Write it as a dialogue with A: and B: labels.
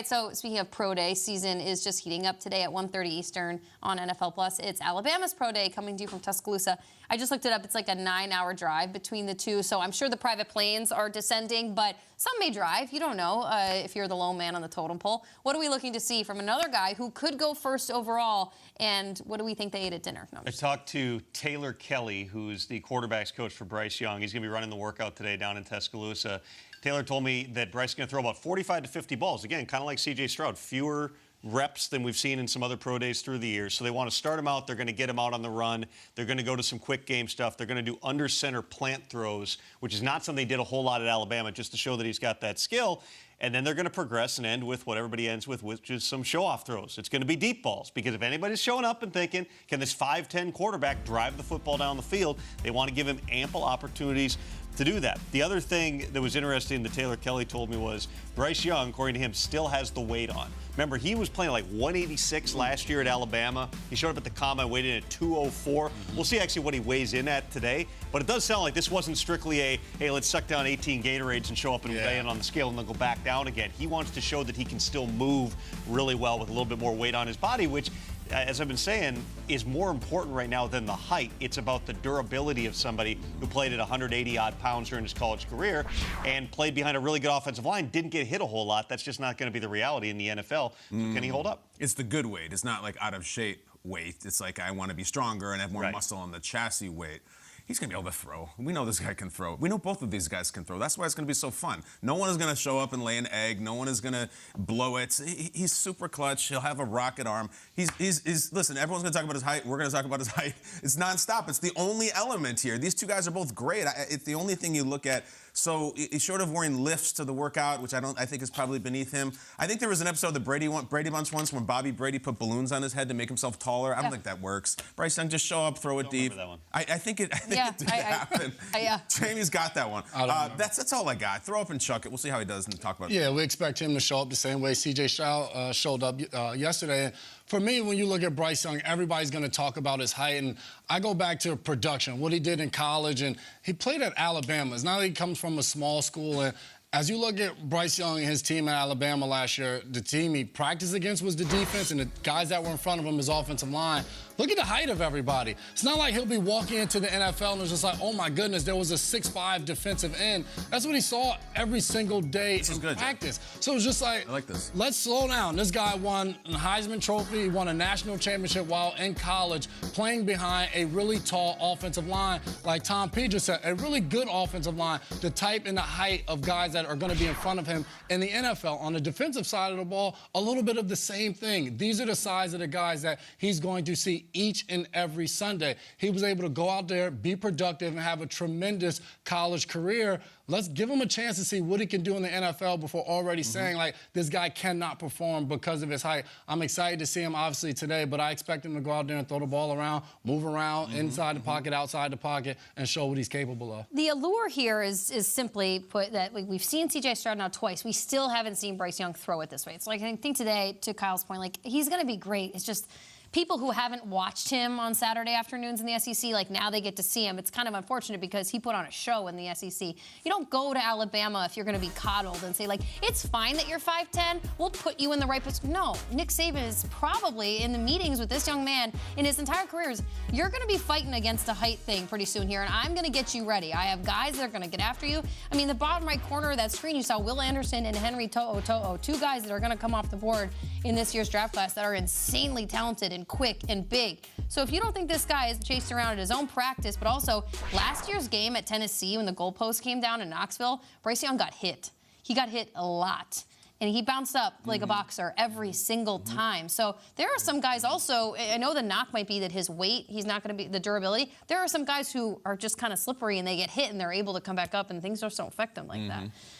A: right, so speaking of Pro Day, season is just heating up today at 1:30 Eastern on NFL Plus. It's Alabama's Pro Day coming to you from Tuscaloosa. I just looked it up. It's like a 9-hour drive between the two, so I'm sure the private planes are descending, but some may drive. You don't know if you're the lone man on the totem pole. What are we looking to see from another guy who could go first overall, and what do we think they ate at dinner? No,
B: I talked to Taylor Kelly, who's the quarterback's coach for Bryce Young. He's going to be running the workout today down in Tuscaloosa. Taylor told me that Bryce is going to throw about 45 to 50 balls. Again, kind of like C.J. Stroud, fewer reps than we've seen in some other pro days through the years. So they want to start him out. They're going to get him out on the run. They're going to go to some quick game stuff. They're going to do under center plant throws, which is not something he did a whole lot at Alabama, just to show that he's got that skill. And then they're going to progress and end with what everybody ends with, which is some show-off throws. It's going to be deep balls, because if anybody's showing up and thinking, can this 5'10 quarterback drive the football down the field, they want to give him ample opportunities to do that. The other thing that was interesting that Taylor Kelly told me was Bryce Young, according to him, still has the weight on. Remember, he was playing like 186 last year at Alabama. He showed up at the combine, weighed in at 204. We'll see actually what he weighs in at today. But it does sound like this wasn't strictly a, hey, let's suck down 18 Gatorades and show up and weigh in on the scale and then go back down again. He wants to show that he can still move really well with a little bit more weight on his body, which, as I've been saying, is more important right now than the height. It's about the durability of somebody who played at 180-odd pounds during his college career and played behind a really good offensive line, didn't get hit a whole lot. That's just not going to be the reality in the NFL. So can he hold up?
C: It's the good weight. It's not like out of shape weight. It's like I want to be stronger and have more muscle on the chassis weight. He's going to be able to throw. We know this guy can throw. We know both of these guys can throw. That's why it's going to be so fun. No one is going to show up and lay an egg. No one is going to blow it. He's super clutch. He'll have a rocket arm. Listen, everyone's going to talk about his height. We're going to talk about his height. It's nonstop. It's the only element here. These two guys are both great. It's the only thing you look at. So he's short of wearing lifts to the workout, which I think is probably beneath him. I think there was an episode of the Brady Bunch once when Bobby Brady put balloons on his head to make himself taller. I don't think that works. Bryce Young, just show up, throw it deep.
B: That one.
C: I think it did happen. Jamie's got that one. That's all I got. Throw up and chuck it. We'll see how he does and talk about it.
D: Yeah, we expect him to show up the same way C.J. Stroud showed up yesterday. And for me, when you look at Bryce Young, everybody's going to talk about his height. And I go back to production, what he did in college. And he played at Alabama. It's not that he comes from a small school. And as you look at Bryce Young and his team at Alabama last year, the team he practiced against was the defense, and the guys that were in front of him, his offensive line. Look at the height of everybody. It's not like he'll be walking into the NFL and it's just like, oh my goodness, there was a 6'5" defensive end. That's what he saw every single day in practice. So it's just like,
C: I like this.
D: Let's slow down. This guy won a Heisman Trophy. He won a national championship while in college, playing behind a really tall offensive line, like Tom P just said, a really good offensive line, the type and the height of guys that are going to be in front of him in the NFL. On the defensive side of the ball, a little bit of the same thing. These are the size of the guys that he's going to see each and every Sunday. He was able to go out there, be productive, and have a tremendous college career. Let's give him a chance to see what he can do in the NFL before already saying, like, this guy cannot perform because of his height. I'm excited to see him, obviously, today, but I expect him to go out there and throw the ball around, move around, inside the pocket, outside the pocket, and show what he's capable of.
A: The allure here is simply put that we've seen C.J. Stroud now twice. We still haven't seen Bryce Young throw it this way. It's like, I think today, to Kyle's point, like, he's going to be great. It's just people who haven't watched him on Saturday afternoons in the SEC, like, now they get to see him. It's kind of unfortunate because he put on a show in the SEC. You don't go to Alabama if you're going to be coddled and say, like, it's fine that you're 5'10". We'll put you in the right position. No, Nick Saban is probably in the meetings with this young man in his entire career. You're going to be fighting against a height thing pretty soon here, and I'm going to get you ready. I have guys that are going to get after you. I mean, the bottom right corner of that screen, you saw Will Anderson and Henry To'o, two guys that are going to come off the board in this year's draft class that are insanely talented and quick and big. So if you don't think this guy is chased around at his own practice, but also last year's game at Tennessee when the goalpost came down in Knoxville, Bryce Young got hit. He got hit a lot. And he bounced up like a boxer every single time. So there are some guys also, I know the knock might be that his weight, he's not going to be, the durability. There are some guys who are just kind of slippery and they get hit and they're able to come back up and things just don't affect them like that.